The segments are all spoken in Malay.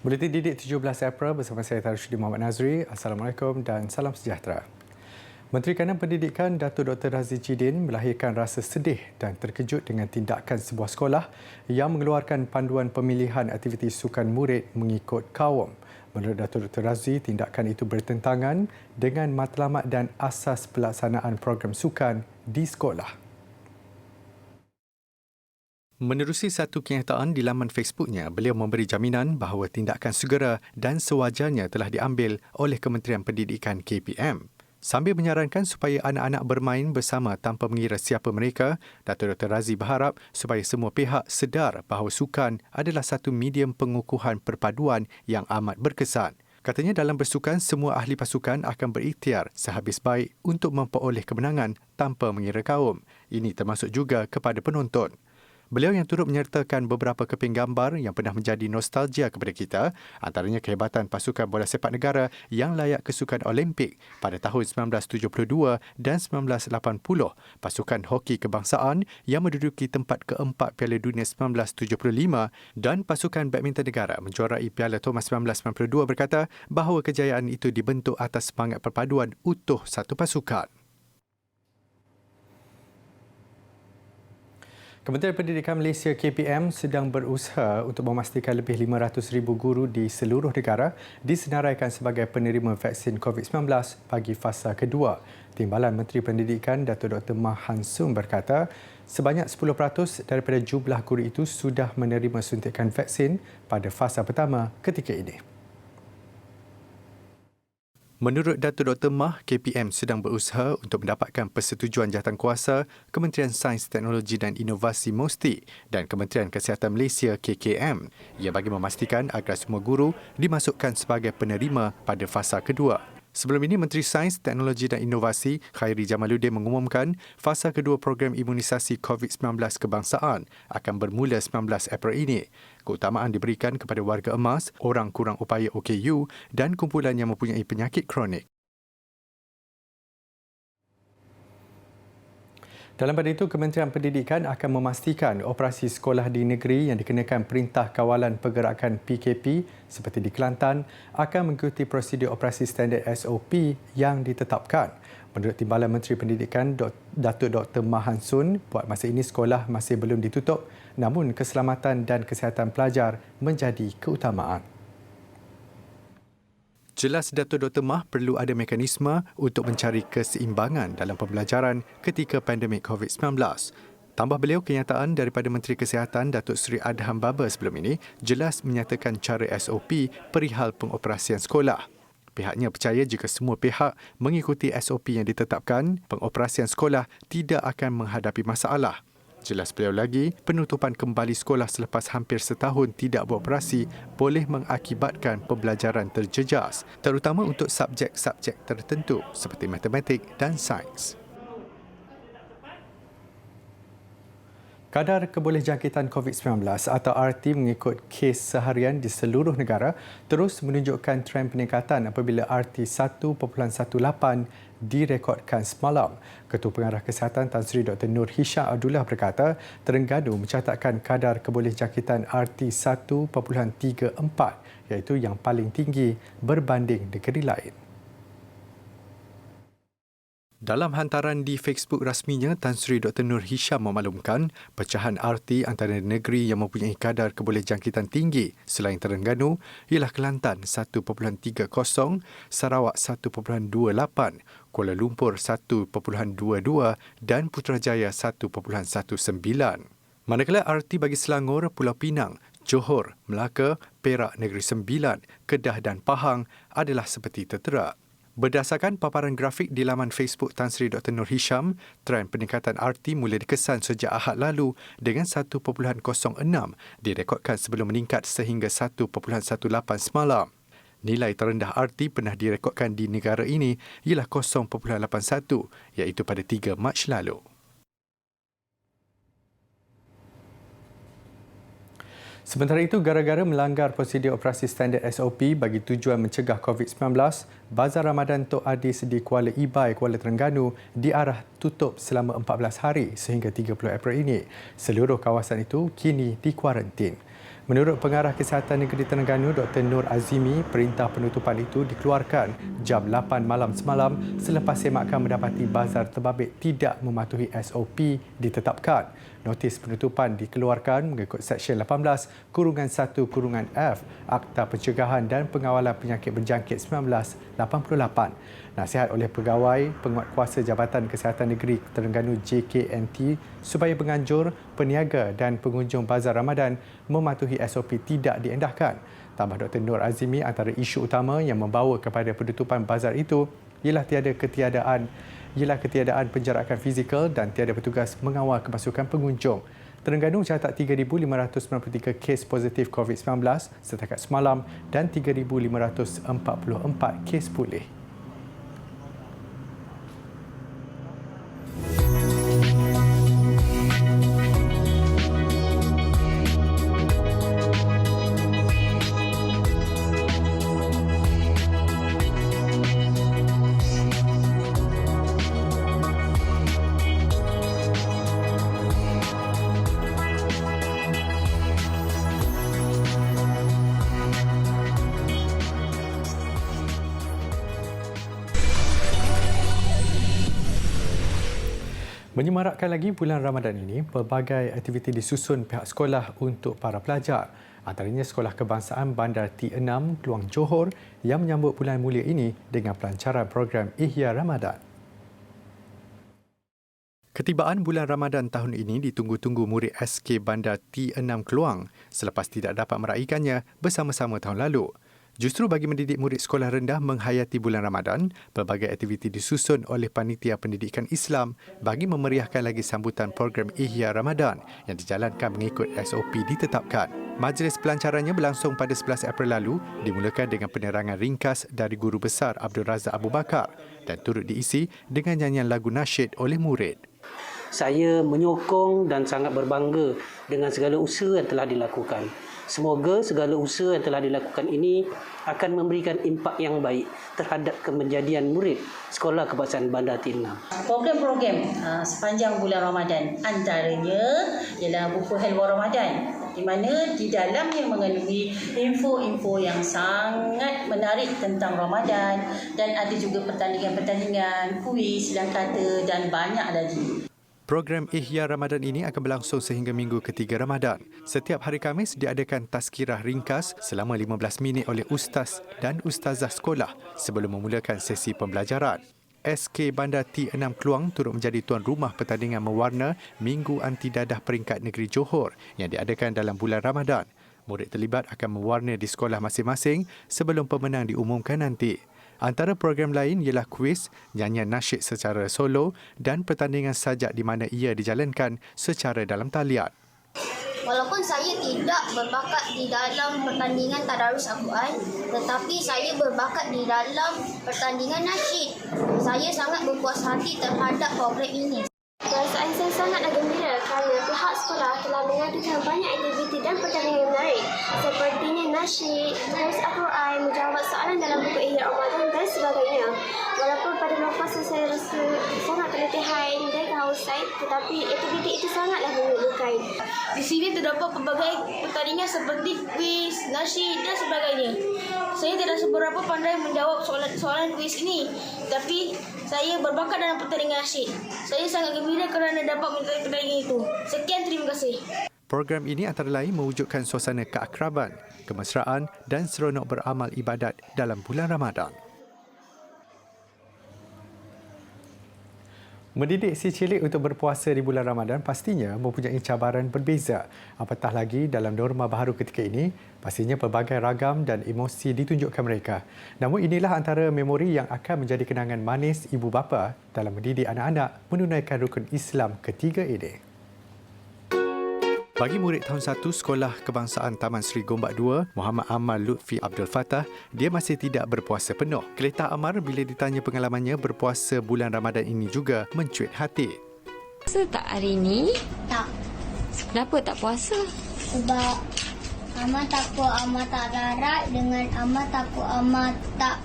Buletin Didik 17 April bersama saya Tarushdin Muhammad Nazri. Assalamualaikum dan salam sejahtera. Menteri Kanan Pendidikan Datuk Dr. Razzie Chidin melahirkan rasa sedih dan terkejut dengan tindakan sebuah sekolah yang mengeluarkan panduan pemilihan aktiviti sukan murid mengikut kaum. Menurut Datuk Dr. Razzie, tindakan itu bertentangan dengan matlamat dan asas pelaksanaan program sukan di sekolah. Menerusi satu kenyataan di laman Facebooknya, beliau memberi jaminan bahawa tindakan segera dan sewajarnya telah diambil oleh Kementerian Pendidikan KPM. Sambil menyarankan supaya anak-anak bermain bersama tanpa mengira siapa mereka, Datuk Dr. Razzie berharap supaya semua pihak sedar bahawa sukan adalah satu medium pengukuhan perpaduan yang amat berkesan. Katanya dalam bersukan, semua ahli pasukan akan berikhtiar sehabis baik untuk memperoleh kemenangan tanpa mengira kaum. Ini termasuk juga kepada penonton. Beliau yang turut menyertakan beberapa keping gambar yang pernah menjadi nostalgia kepada kita, antaranya kehebatan pasukan bola sepak negara yang layak ke Sukan Olimpik pada tahun 1972 dan 1980, pasukan hoki kebangsaan yang menduduki tempat keempat Piala Dunia 1975 dan pasukan badminton negara menjuarai Piala Thomas 1992 berkata bahawa kejayaan itu dibentuk atas semangat perpaduan utuh satu pasukan. Kementerian Pendidikan Malaysia KPM sedang berusaha untuk memastikan lebih 500,000 guru di seluruh negara disenaraikan sebagai penerima vaksin COVID-19 bagi fasa kedua. Timbalan Menteri Pendidikan Datuk Dr. Mah Han Sun berkata, sebanyak 10% daripada jumlah guru itu sudah menerima suntikan vaksin pada fasa pertama ketika ini. Menurut Datuk Dr. Mah, KPM sedang berusaha untuk mendapatkan persetujuan jawatankuasa Kementerian Sains, Teknologi dan Inovasi MOSTI dan Kementerian Kesihatan Malaysia KKM yang bagi memastikan agar semua guru dimasukkan sebagai penerima pada fasa kedua. Sebelum ini, Menteri Sains, Teknologi dan Inovasi Khairi Jamaluddin mengumumkan fasa kedua program imunisasi COVID-19 kebangsaan akan bermula 19 April ini. Keutamaan diberikan kepada warga emas, orang kurang upaya OKU dan kumpulan yang mempunyai penyakit kronik. Dalam pada itu, Kementerian Pendidikan akan memastikan operasi sekolah di negeri yang dikenakan Perintah Kawalan Pergerakan PKP seperti di Kelantan akan mengikuti prosedur operasi standard SOP yang ditetapkan. Menurut Timbalan Menteri Pendidikan Datuk Dr. Mah Han Sun, buat masa ini sekolah masih belum ditutup, namun keselamatan dan kesihatan pelajar menjadi keutamaan. Jelas Datuk Dr. Mah perlu ada mekanisme untuk mencari keseimbangan dalam pembelajaran ketika pandemik COVID-19. Tambah beliau, kenyataan daripada Menteri Kesihatan Datuk Seri Adham Baba sebelum ini jelas menyatakan cara SOP perihal pengoperasian sekolah. Pihaknya percaya jika semua pihak mengikuti SOP yang ditetapkan, pengoperasian sekolah tidak akan menghadapi masalah. Jelas beliau lagi, penutupan kembali sekolah selepas hampir setahun tidak beroperasi boleh mengakibatkan pembelajaran terjejas, terutama untuk subjek-subjek tertentu seperti matematik dan sains. Kadar kebolehjangkitan COVID-19 atau RT mengikut kes seharian di seluruh negara terus menunjukkan trend peningkatan apabila RT 1.18 direkodkan semalam. Ketua Pengarah Kesihatan Tan Sri Dr. Nur Hisham Abdullah berkata, Terengganu mencatatkan kadar kebolehjangkitan RT 1.34 iaitu yang paling tinggi berbanding negeri lain. Dalam hantaran di Facebook rasminya, Tan Sri Dr. Nur Hisham memaklumkan pecahan RT antara negeri yang mempunyai kadar kebolehjangkitan tinggi selain Terengganu ialah Kelantan 1.30, Sarawak 1.28, Kuala Lumpur 1.22 dan Putrajaya 1.19. Manakala RT bagi Selangor, Pulau Pinang, Johor, Melaka, Perak Negeri Sembilan, Kedah dan Pahang adalah seperti tertera. Berdasarkan paparan grafik di laman Facebook Tan Sri Dr. Nur Hisham, trend peningkatan RT mula dikesan sejak Ahad lalu dengan 1.06 direkodkan sebelum meningkat sehingga 1.18 semalam. Nilai terendah RT pernah direkodkan di negara ini ialah 0.81 iaitu pada 3 Mac lalu. Sementara itu, gara-gara melanggar prosedur operasi standard SOP bagi tujuan mencegah COVID-19, Bazar Ramadan Tok Adis di Kuala Ibai, Kuala Terengganu diarah tutup selama 14 hari sehingga 30 April ini. Seluruh kawasan itu kini dikuarantin. Menurut Pengarah Kesihatan Negeri Terengganu Dr. Nur Azimi, perintah penutupan itu dikeluarkan jam 8 malam semalam selepas semakan mendapati bazar terbabit tidak mematuhi SOP ditetapkan. Notis penutupan dikeluarkan mengikut Seksyen 18-1-F Akta Pencegahan dan Pengawalan Penyakit Berjangkit 1988. Nasihat oleh Pegawai Penguatkuasa Jabatan Kesihatan Negeri Terengganu JKNT supaya penganjur, peniaga dan pengunjung bazar Ramadan mematuhi SOP tidak diendahkan. Tambah Dr. Nur Azimi, antara isu utama yang membawa kepada penutupan bazar itu ialah ketiadaan penjarakan fizikal dan tiada petugas mengawal kemasukan pengunjung. Terengganu catat 3,593 kes positif COVID-19 setakat semalam dan 3,544 kes pulih. Menyemarakkan lagi bulan Ramadan ini, pelbagai aktiviti disusun pihak sekolah untuk para pelajar. Antaranya Sekolah Kebangsaan Bandar T6 Kluang Johor yang menyambut bulan mulia ini dengan pelancaran program Ihya Ramadan. Ketibaan bulan Ramadan tahun ini ditunggu-tunggu murid SK Bandar T6 Kluang selepas tidak dapat meraihkannya bersama-sama tahun lalu. Justru bagi mendidik murid sekolah rendah menghayati bulan Ramadan, pelbagai aktiviti disusun oleh Panitia Pendidikan Islam bagi memeriahkan lagi sambutan program Ihya Ramadan yang dijalankan mengikut SOP ditetapkan. Majlis pelancarannya berlangsung pada 11 April lalu, dimulakan dengan penerangan ringkas dari Guru Besar Abdul Razak Abu Bakar dan turut diisi dengan nyanyian lagu nasyid oleh murid. Saya menyokong dan sangat berbangga dengan segala usaha yang telah dilakukan. Semoga segala usaha yang telah dilakukan ini akan memberikan impak yang baik terhadap kemenjadian murid Sekolah Kebangsaan Bandar T6. Program-program sepanjang bulan Ramadan antaranya ialah buku Halwa Ramadan, di mana di dalamnya mengandungi info-info yang sangat menarik tentang Ramadan dan ada juga pertandingan-pertandingan, kuis, silang kata dan banyak lagi. Program Ihya Ramadan ini akan berlangsung sehingga minggu ketiga Ramadan. Setiap hari Khamis diadakan tazkirah ringkas selama 15 minit oleh ustaz dan ustazah sekolah sebelum memulakan sesi pembelajaran. SK Bandar T6 Kluang turut menjadi tuan rumah pertandingan mewarna Minggu Anti Dadah Peringkat Negeri Johor yang diadakan dalam bulan Ramadan. Murid terlibat akan mewarna di sekolah masing-masing sebelum pemenang diumumkan nanti. Antara program lain ialah kuis, nyanyian nasyid secara solo dan pertandingan sajak di mana ia dijalankan secara dalam talian. Walaupun saya tidak berbakat di dalam pertandingan tadarus Al-Quran, tetapi saya berbakat di dalam pertandingan nasyid. Saya sangat berpuas hati terhadap program ini. Perasaan saya sangatlah gembira kerana pihak sekolah telah mengadakan banyak aktiviti dan pertandingan menarik seperti nasyid, tadarus Al-Quran, menjawab soalan dalam buku Ihya Ramadan dan sebagainya. Walaupun pada masa saya rasa sangat keletihan dan kehausan, tetapi aktiviti itu sangatlah menyeluruhkan. Di sini terdapat pelbagai pertandingan seperti kuis, nasyid dan sebagainya. Saya tidak seberapa pandai menjawab soalan kuis ini, tapi saya berbakat dalam pertandingan nasyid. Saya sangat gembira kerana dapat mengikuti pertandingan itu. Sekian, terima kasih. Program ini antara lain mewujudkan suasana keakraban, kemesraan dan seronok beramal ibadat dalam bulan Ramadan. Mendidik si cilik untuk berpuasa di bulan Ramadan pastinya mempunyai cabaran berbeza. Apatah lagi dalam norma baharu ketika ini, pastinya pelbagai ragam dan emosi ditunjukkan mereka. Namun inilah antara memori yang akan menjadi kenangan manis ibu bapa dalam mendidik anak-anak menunaikan rukun Islam ketiga ini. Bagi murid tahun 1 Sekolah Kebangsaan Taman Sri Gombak 2, Muhammad Amal Lutfi Abdul Fattah, dia masih tidak berpuasa penuh. Kelitah Amar bila ditanya pengalamannya berpuasa bulan Ramadan ini juga mencuit hati. Puasa tak hari ini? Tak, Kenapa tak puasa? sebab Amal takut Amal tak larat dengan Amal takut Amal tak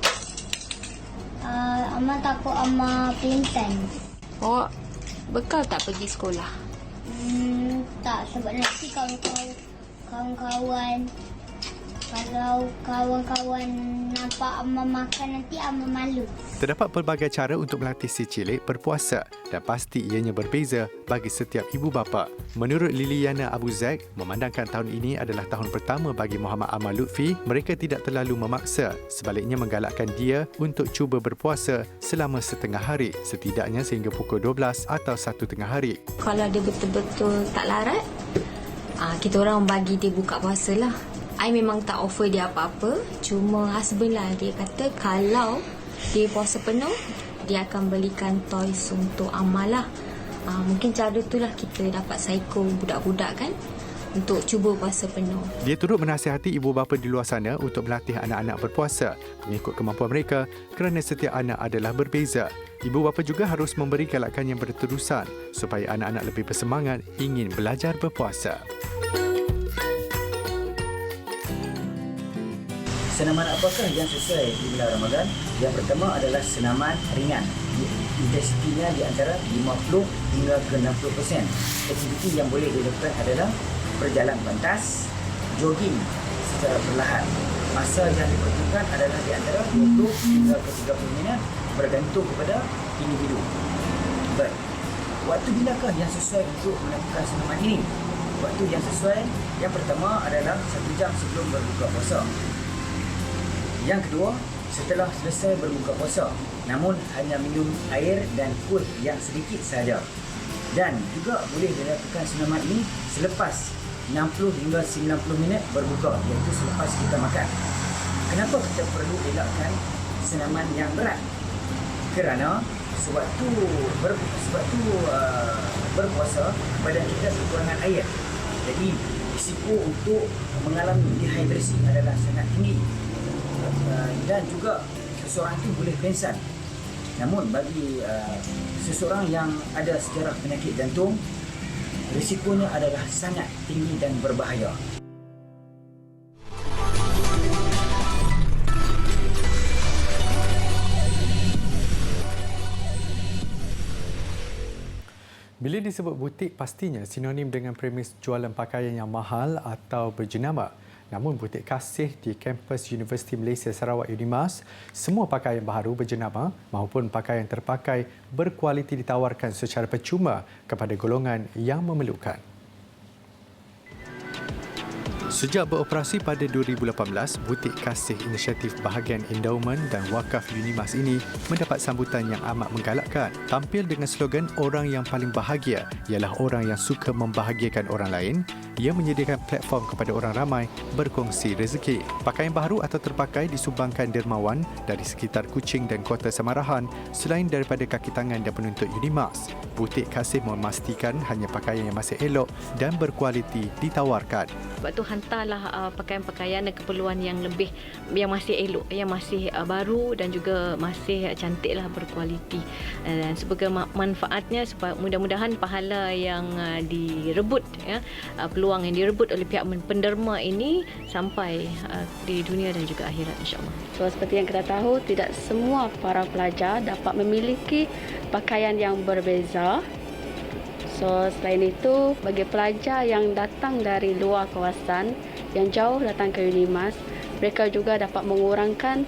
Amal takut Amal pingsan. Awak bekal tak pergi sekolah? Tak, sebab nanti kalau kawan-kawan. Kalau kawan-kawan nampak Amma makan nanti Amma malu. Terdapat pelbagai cara untuk melatih si cilik berpuasa dan pasti ianya berbeza bagi setiap ibu bapa. Menurut Liliana Abu Zaid, memandangkan tahun ini adalah tahun pertama bagi Muhammad Amal Lutfi, mereka tidak terlalu memaksa, sebaliknya menggalakkan dia untuk cuba berpuasa selama setengah hari, setidaknya sehingga pukul 12 atau 1 tengah hari. Kalau dia betul-betul tak larat, kita orang bagi dia buka puasa lah. I memang tak offer dia apa-apa. Cuma husband lah, dia kata kalau dia puasa penuh, dia akan belikan toys untuk Amal lah. Mungkin cara tu lah kita dapat psycho budak-budak kan, untuk cuba puasa penuh. Dia turut menasihati ibu bapa di luar sana untuk melatih anak-anak berpuasa mengikut kemampuan mereka kerana setiap anak adalah berbeza. Ibu bapa juga harus memberi galakan yang berterusan supaya anak-anak lebih bersemangat ingin belajar berpuasa. Senaman apakah yang sesuai di bulan Ramadan? Yang pertama adalah senaman ringan. Intensitinya di antara 50 hingga ke 60%. Aktiviti yang boleh dilakukan adalah berjalan pantas, jogging secara perlahan. Masa yang diperlukan adalah di antara 20 hingga ke 30 minit bergantung kepada individu. Baik. Waktu bilakah yang sesuai untuk melakukan senaman ini? Waktu yang sesuai, yang pertama adalah 1 jam sebelum berbuka puasa. Yang kedua, setelah selesai berbuka puasa, namun hanya minum air dan kuih yang sedikit sahaja. Dan juga boleh dilakukan senaman ini selepas 60 hingga 90 minit berbuka, iaitu selepas kita makan. Kenapa kita perlu elakkan senaman yang berat? Kerana sewaktu berpuasa, badan kita kekurangan air. Jadi, risiko untuk mengalami dehidrasi adalah sangat tinggi. Dan juga seseorang itu boleh pingsan. Namun bagi seseorang yang ada sejarah penyakit jantung, risikonya adalah sangat tinggi dan berbahaya. Bila disebut butik, pastinya sinonim dengan premis jualan pakaian yang mahal atau berjenama. Namun butik Kasih di kampus Universiti Malaysia Sarawak UNIMAS, semua pakaian baharu berjenama maupun pakaian terpakai berkualiti ditawarkan secara percuma kepada golongan yang memerlukan. Sejak beroperasi pada 2018, butik Kasih Inisiatif Bahagian Endowment dan Wakaf UNIMAS ini mendapat sambutan yang amat menggalakkan. Tampil dengan slogan "Orang yang paling bahagia ialah orang yang suka membahagiakan orang lain", ia menyediakan platform kepada orang ramai berkongsi rezeki. Pakaian baharu atau terpakai disumbangkan dermawan dari sekitar Kuching dan Kota Samarahan selain daripada kaki tangan dan penuntut UNIMAS. Butik Kasih memastikan hanya pakaian yang masih elok dan berkualiti ditawarkan. Sebab tu hantarlah pakaian-pakaian dan keperluan yang lebih, yang masih elok, yang masih baru dan juga masih cantiklah, berkualiti. Dan sebagai manfaatnya supaya mudah-mudahan pahala yang direbut, peluang yang direbut oleh pihak penderma ini sampai di dunia dan juga akhirat, insya-Allah. So, seperti yang kita tahu, tidak semua para pelajar dapat memiliki pakaian yang berbeza. So, selain itu, bagi pelajar yang datang dari luar kawasan, yang jauh datang ke UNIMAS, mereka juga dapat mengurangkan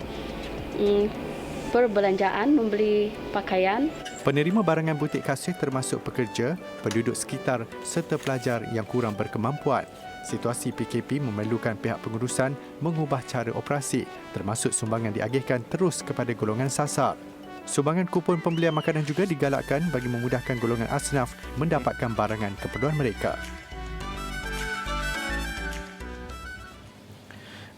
perbelanjaan membeli pakaian. Penerima barangan butik Kasih termasuk pekerja, penduduk sekitar serta pelajar yang kurang berkemampuan. Situasi PKP memerlukan pihak pengurusan mengubah cara operasi, termasuk sumbangan diagihkan terus kepada golongan sasar. Sumbangan kupon pembelian makanan juga digalakkan bagi memudahkan golongan asnaf mendapatkan barangan keperluan mereka.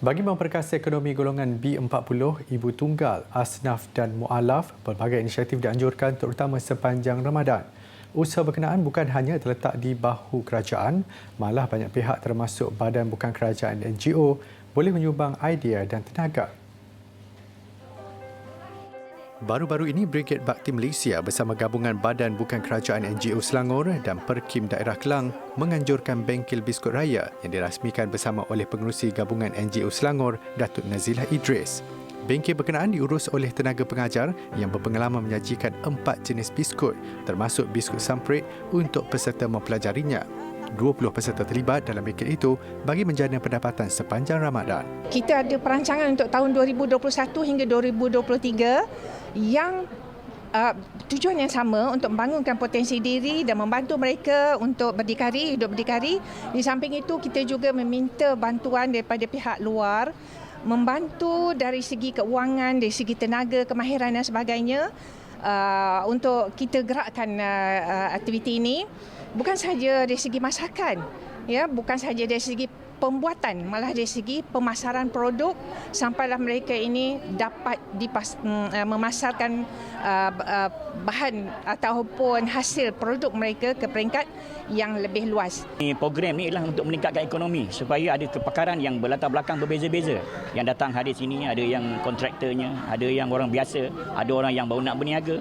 Bagi memperkasa ekonomi golongan B40, ibu tunggal, asnaf dan mu'alaf, pelbagai inisiatif dianjurkan terutama sepanjang Ramadan. Usaha berkenaan bukan hanya terletak di bahu kerajaan, malah banyak pihak termasuk badan bukan kerajaan NGO boleh menyumbang idea dan tenaga. Baru-baru ini, Brigade Bakti Malaysia bersama gabungan Badan Bukan Kerajaan NGO Selangor dan Perkim Daerah Kelang menganjurkan bengkel biskut raya yang dirasmikan bersama oleh pengerusi gabungan NGO Selangor, Datuk Nazilah Idris. Bengkel berkenaan diurus oleh tenaga pengajar yang berpengalaman menyajikan 4 jenis biskut, termasuk biskut samprit untuk peserta mempelajarinya. 20 peserta terlibat dalam bengkel itu bagi menjana pendapatan sepanjang Ramadan. Kita ada perancangan untuk tahun 2021 hingga 2023 yang tujuan yang sama untuk membangunkan potensi diri dan membantu mereka untuk hidup berdikari. Di samping itu, kita juga meminta bantuan daripada pihak luar, membantu dari segi keuangan, dari segi tenaga, kemahiran dan sebagainya untuk kita gerakkan aktiviti ini. Bukan sahaja dari segi masakan, bukan sahaja dari segi pembuatan, malah dari segi pemasaran produk sampailah mereka ini dapat memasarkan bahan ataupun hasil produk mereka ke peringkat yang lebih luas. Program ini adalah untuk meningkatkan ekonomi supaya ada kepakaran yang berlatar belakang berbeza-beza. Yang datang hadir sini ada yang kontraktornya, ada yang orang biasa, ada orang yang baru nak berniaga.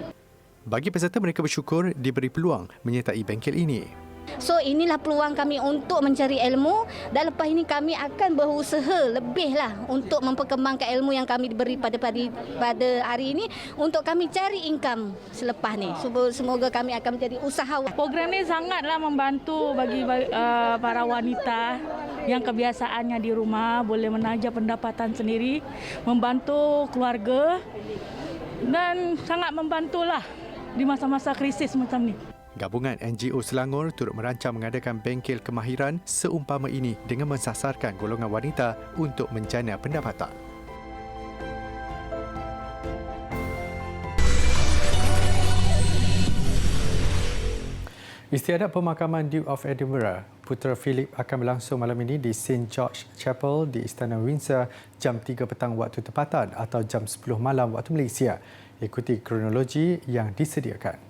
Bagi peserta, mereka bersyukur diberi peluang menyertai bengkel ini. So inilah peluang kami untuk mencari ilmu dan lepas ini kami akan berusaha lebihlah untuk memperkembangkan ilmu yang kami diberi pada hari ini untuk kami cari income selepas ni. Semoga kami akan menjadi usahawan. Program ini sangatlah membantu bagi para wanita yang kebiasaannya di rumah boleh menaja pendapatan sendiri, membantu keluarga dan sangat membantulah di masa-masa krisis macam ni. Gabungan NGO Selangor turut merancang mengadakan bengkel kemahiran seumpama ini dengan mensasarkan golongan wanita untuk menjana pendapatan. Istiadat pemakaman Duke of Edinburgh, Putera Philip akan berlangsung malam ini di St. George Chapel di Istana Windsor jam 3 petang waktu tempatan atau jam 10 malam waktu Malaysia. Ikuti kronologi yang disediakan.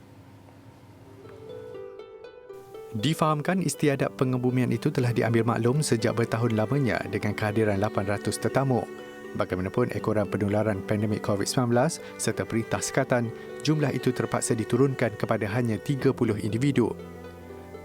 Difahamkan istiadat pengebumian itu telah diambil maklum sejak bertahun lamanya dengan kehadiran 800 tetamu. Bagaimanapun ekoran penularan pandemik COVID-19 serta perintah sekatan, jumlah itu terpaksa diturunkan kepada hanya 30 individu.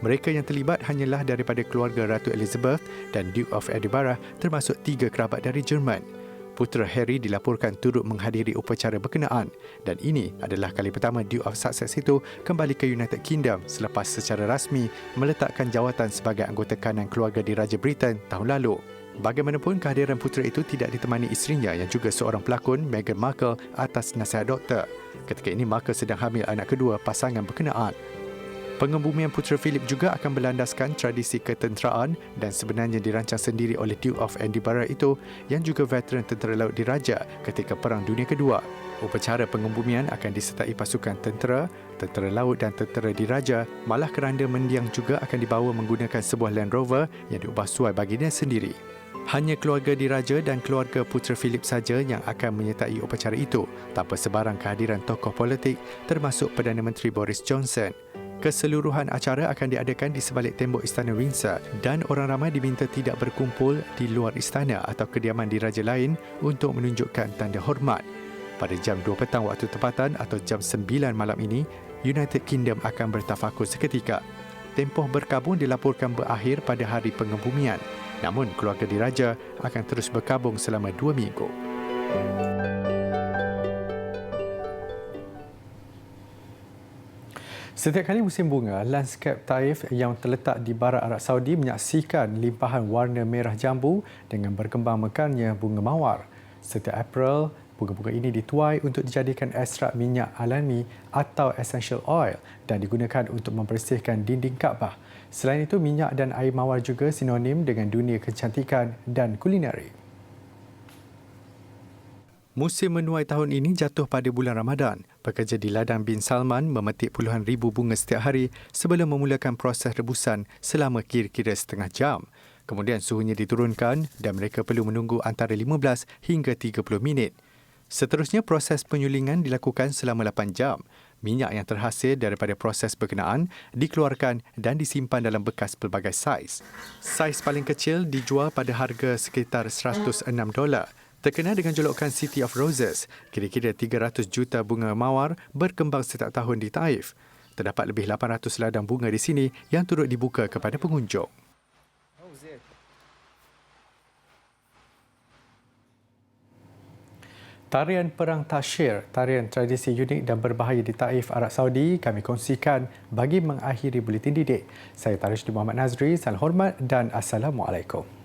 Mereka yang terlibat hanyalah daripada keluarga Ratu Elizabeth dan Duke of Edinburgh termasuk 3 kerabat dari Jerman. Putera Harry dilaporkan turut menghadiri upacara berkenaan dan ini adalah kali pertama Duke of Sussex itu kembali ke United Kingdom selepas secara rasmi meletakkan jawatan sebagai anggota kanan keluarga diraja Britain tahun lalu. Bagaimanapun, kehadiran putera itu tidak ditemani isterinya yang juga seorang pelakon, Meghan Markle, atas nasihat doktor. Ketika ini, Markle sedang hamil anak kedua pasangan berkenaan. Pengebumian Putera Philip juga akan berlandaskan tradisi ketenteraan dan sebenarnya dirancang sendiri oleh Duke of Edinburgh itu yang juga veteran tentera laut diraja ketika Perang Dunia Kedua. Upacara pengebumian akan disertai pasukan tentera, tentera laut dan tentera diraja, malah keranda mendiang juga akan dibawa menggunakan sebuah Land Rover yang diubah suai baginya sendiri. Hanya keluarga diraja dan keluarga Putera Philip saja yang akan menyertai upacara itu tanpa sebarang kehadiran tokoh politik termasuk Perdana Menteri Boris Johnson. Keseluruhan acara akan diadakan di sebalik tembok Istana Windsor dan orang ramai diminta tidak berkumpul di luar istana atau kediaman diraja lain untuk menunjukkan tanda hormat. Pada jam 2 petang waktu tempatan atau jam 9 malam ini, United Kingdom akan bertafakur seketika. Tempoh berkabung dilaporkan berakhir pada hari pengebumian. Namun, keluarga diraja akan terus berkabung selama 2 minggu. Setiap kali musim bunga, lanskap Taif yang terletak di barat Arab Saudi menyaksikan limpahan warna merah jambu dengan berkembang mekarnya bunga mawar. Setiap April, bunga-bunga ini dituai untuk dijadikan ekstrak minyak alami atau essential oil dan digunakan untuk membersihkan dinding Kaabah. Selain itu, minyak dan air mawar juga sinonim dengan dunia kecantikan dan kulineri. Musim menuai tahun ini jatuh pada bulan Ramadan. Pekerja di ladang bin Salman memetik puluhan ribu bunga setiap hari sebelum memulakan proses rebusan selama kira-kira setengah jam. Kemudian suhunya diturunkan dan mereka perlu menunggu antara 15 hingga 30 minit. Seterusnya, proses penyulingan dilakukan selama 8 jam. Minyak yang terhasil daripada proses berkenaan dikeluarkan dan disimpan dalam bekas pelbagai saiz. Saiz paling kecil dijual pada harga sekitar $106. Terkenal dengan julukan City of Roses, kira-kira 300 juta bunga mawar berkembang setiap tahun di Taif. Terdapat lebih 800 ladang bunga di sini yang turut dibuka kepada pengunjung. Tarian Perang Tashir, tarian tradisi unik dan berbahaya di Taif, Arab Saudi kami kongsikan bagi mengakhiri Buletin Didik. Saya Tarish Muhammad Nazri, salam hormat dan Assalamualaikum.